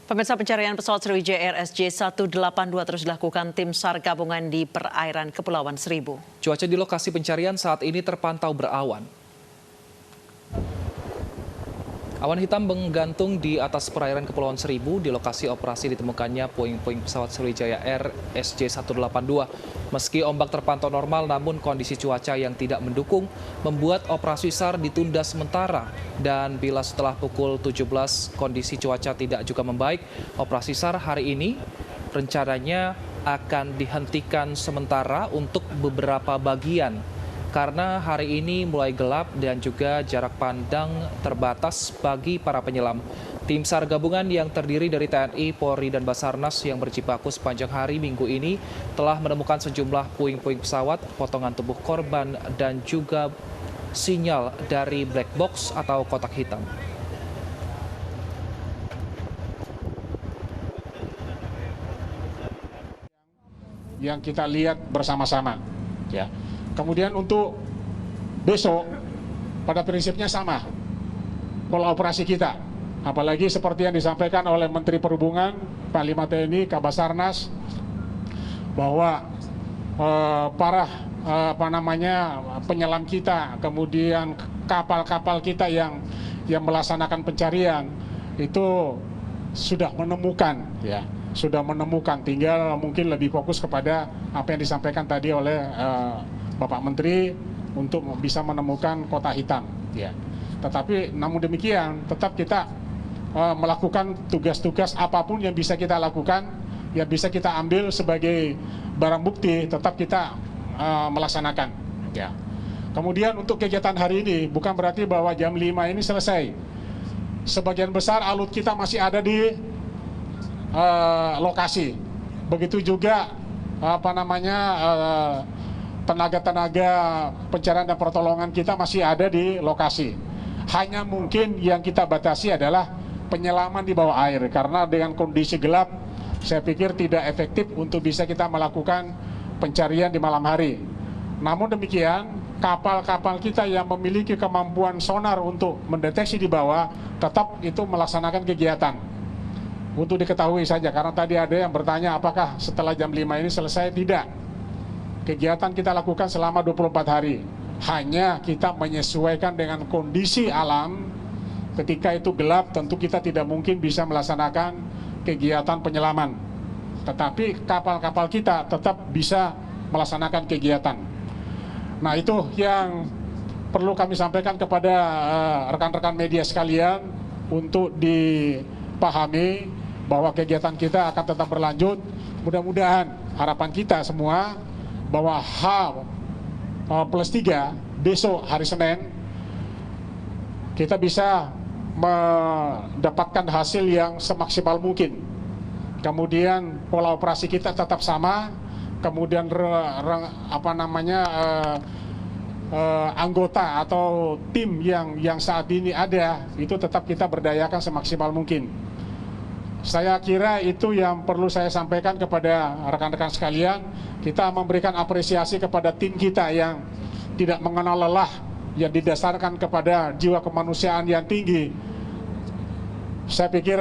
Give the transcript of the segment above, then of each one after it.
Pemirsa, pencarian pesawat Sriwijaya Air SJ182 terus dilakukan tim SAR gabungan di perairan Kepulauan Seribu. Cuaca di lokasi pencarian saat ini terpantau berawan. Awan hitam menggantung di atas perairan Kepulauan Seribu. Di lokasi operasi ditemukannya puing-puing pesawat Sriwijaya Air SJ182. Meski ombak terpantau normal, namun kondisi cuaca yang tidak mendukung membuat operasi SAR ditunda sementara. Dan bila setelah pukul 17 kondisi cuaca tidak juga membaik, operasi SAR hari ini rencananya akan dihentikan sementara untuk beberapa bagian. Karena hari ini mulai gelap dan juga jarak pandang terbatas bagi para penyelam. Tim SAR gabungan yang terdiri dari TNI, Polri, dan Basarnas yang berjibaku sepanjang hari Minggu ini telah menemukan sejumlah puing-puing pesawat, potongan tubuh korban, dan juga sinyal dari black box atau kotak hitam. Yang kita lihat bersama-sama, ya. Kemudian untuk besok, pada prinsipnya sama pola operasi kita. Apalagi seperti yang disampaikan oleh Menteri Perhubungan, Panglima TNI, Kabasarnas, bahwa para penyelam kita, kemudian kapal-kapal kita yang melaksanakan pencarian itu sudah menemukan, ya. Sudah menemukan, tinggal mungkin lebih fokus kepada apa yang disampaikan tadi oleh Bapak Menteri untuk bisa menemukan kotak hitam, ya. Tetapi namun demikian tetap kita melakukan tugas-tugas apapun yang bisa kita lakukan, yang bisa kita ambil sebagai barang bukti, tetap kita melaksanakan, ya. Kemudian untuk kegiatan hari ini bukan berarti bahwa jam 5 ini selesai. Sebagian besar alut kita masih ada di lokasi. Begitu juga tenaga-tenaga pencarian dan pertolongan kita masih ada di lokasi. Hanya mungkin yang kita batasi adalah penyelaman di bawah air, karena dengan kondisi gelap saya pikir tidak efektif untuk bisa kita melakukan pencarian di malam hari. Namun demikian, kapal-kapal kita yang memiliki kemampuan sonar untuk mendeteksi di bawah tetap itu melaksanakan kegiatan. Untuk diketahui saja, karena tadi ada yang bertanya apakah setelah jam 5 ini selesai. Tidak. Kegiatan kita lakukan selama 24 hari. Hanya kita menyesuaikan dengan kondisi alam. Ketika itu gelap, tentu kita tidak mungkin bisa melaksanakan kegiatan penyelaman. Tetapi kapal-kapal kita tetap bisa melaksanakan kegiatan. Nah, itu yang perlu kami sampaikan kepada rekan-rekan media sekalian untuk dipahami bahwa kegiatan kita akan tetap berlanjut. Mudah-mudahan harapan kita semua bahwa H+3 besok hari Senin kita bisa mendapatkan hasil yang semaksimal mungkin. Kemudian pola operasi kita tetap sama. Kemudian anggota atau tim yang saat ini ada itu tetap kita berdayakan semaksimal mungkin. Saya kira itu yang perlu saya sampaikan kepada rekan-rekan sekalian. Kita memberikan apresiasi kepada tim kita yang tidak mengenal lelah, yang didasarkan kepada jiwa kemanusiaan yang tinggi. Saya pikir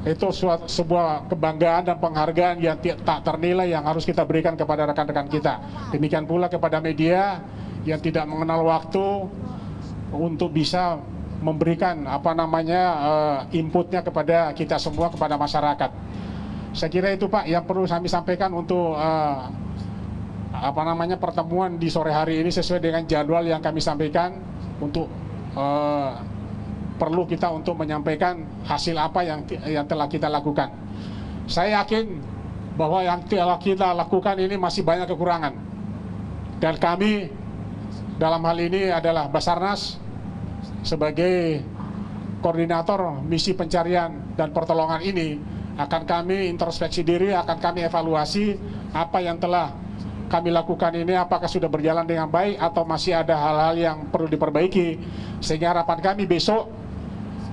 itu sebuah kebanggaan dan penghargaan yang tak ternilai yang harus kita berikan kepada rekan-rekan kita. Demikian pula kepada media yang tidak mengenal waktu untuk bisa memberikan inputnya kepada kita semua, kepada masyarakat. Saya kira itu Pak yang perlu kami sampaikan untuk pertemuan di sore hari ini sesuai dengan jadwal yang kami sampaikan. Untuk perlu kita untuk menyampaikan hasil apa yang telah kita lakukan. Saya yakin bahwa yang telah kita lakukan ini masih banyak kekurangan. Dan kami dalam hal ini adalah Basarnas sebagai koordinator misi pencarian dan pertolongan ini akan kami introspeksi diri, akan kami evaluasi apa yang telah kami lakukan ini, apakah sudah berjalan dengan baik atau masih ada hal-hal yang perlu diperbaiki, sehingga harapan kami besok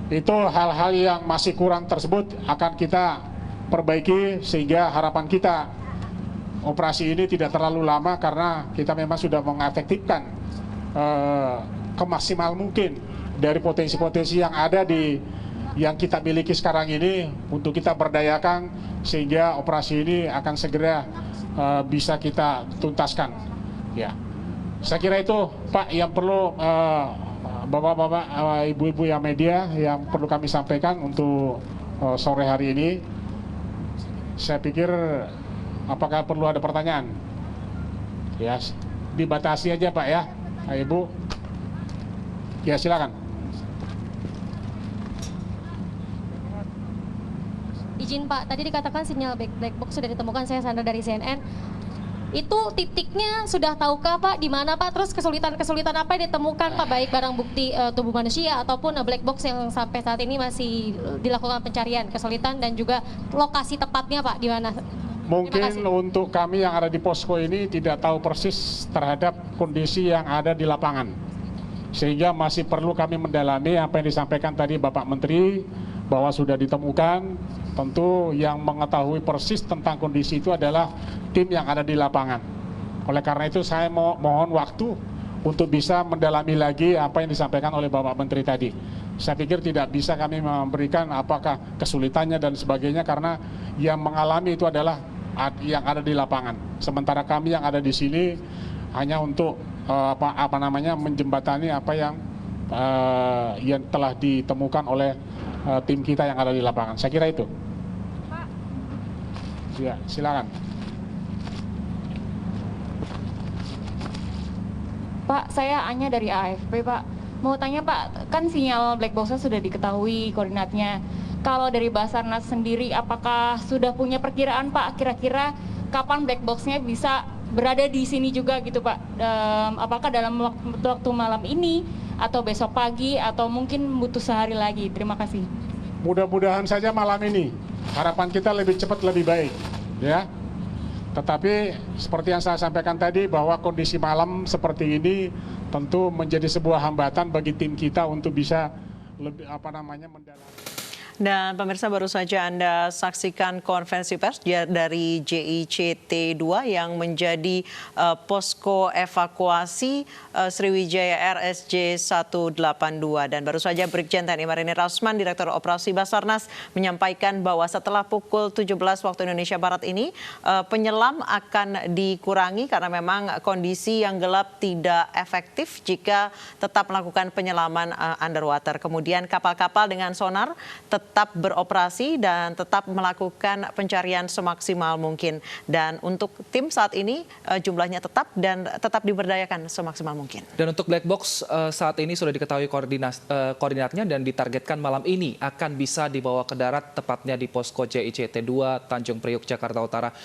itu hal-hal yang masih kurang tersebut akan kita perbaiki, sehingga harapan kita operasi ini tidak terlalu lama, karena kita memang sudah mengefektifkan kemaksimal mungkin dari potensi-potensi yang ada di yang kita miliki sekarang ini untuk kita berdayakan sehingga operasi ini akan segera bisa kita tuntaskan. Ya, saya kira itu Pak yang perlu bapak-bapak, ibu-ibu yang media yang perlu kami sampaikan untuk sore hari ini. Saya pikir apakah perlu ada pertanyaan? Ya, dibatasi aja Pak ya, Ibu. Ya silakan. Izin Pak, tadi dikatakan sinyal black box sudah ditemukan, saya Sandra dari CNN. Itu titiknya sudah tahukah Pak di mana Pak? Terus kesulitan apa yang ditemukan Pak? Baik barang bukti tubuh manusia ataupun black box yang sampai saat ini masih dilakukan pencarian, kesulitan dan juga lokasi tepatnya Pak di mana? Mungkin untuk kami yang ada di posko ini tidak tahu persis terhadap kondisi yang ada di lapangan. Sehingga masih perlu kami mendalami apa yang disampaikan tadi Bapak Menteri bahwa sudah ditemukan. Tentu yang mengetahui persis tentang kondisi itu adalah tim yang ada di lapangan. Oleh karena itu saya mohon waktu untuk bisa mendalami lagi apa yang disampaikan oleh Bapak Menteri tadi. Saya pikir tidak bisa kami memberikan apakah kesulitannya dan sebagainya karena yang mengalami itu adalah yang ada di lapangan. Sementara kami yang ada di sini hanya untuk menjembatani apa yang telah ditemukan oleh tim kita yang ada di lapangan. Saya kira itu. Pak. Ya, silakan. Pak, saya Anya dari AFP, Pak. Mau tanya Pak, kan sinyal black box-nya sudah diketahui koordinatnya. Kalau dari Basarnas sendiri, apakah sudah punya perkiraan Pak, kira-kira kapan black box-nya bisa berada di sini juga gitu Pak? Apakah dalam waktu malam ini, atau besok pagi, atau mungkin butuh sehari lagi? Terima kasih. Mudah-mudahan saja malam ini. Harapan kita lebih cepat lebih baik, ya. Tetapi seperti yang saya sampaikan tadi bahwa kondisi malam seperti ini tentu menjadi sebuah hambatan bagi tim kita untuk bisa lebih mendalami. Dan pemirsa, baru saja Anda saksikan konferensi pers dari JICT 2 yang menjadi posko evakuasi Sriwijaya RSJ 182. Dan baru saja Brigjen TNI Marinir Rasman, Direktur Operasi Basarnas, menyampaikan bahwa setelah pukul 17 waktu Indonesia Barat ini penyelam akan dikurangi karena memang kondisi yang gelap tidak efektif jika tetap melakukan penyelaman underwater. Kemudian kapal-kapal dengan sonar tetap beroperasi dan tetap melakukan pencarian semaksimal mungkin. Dan untuk tim saat ini jumlahnya tetap dan tetap diberdayakan semaksimal mungkin. Dan untuk black box saat ini sudah diketahui koordinatnya dan ditargetkan malam ini akan bisa dibawa ke darat tepatnya di posko JICT 2 Tanjung Priok, Jakarta Utara.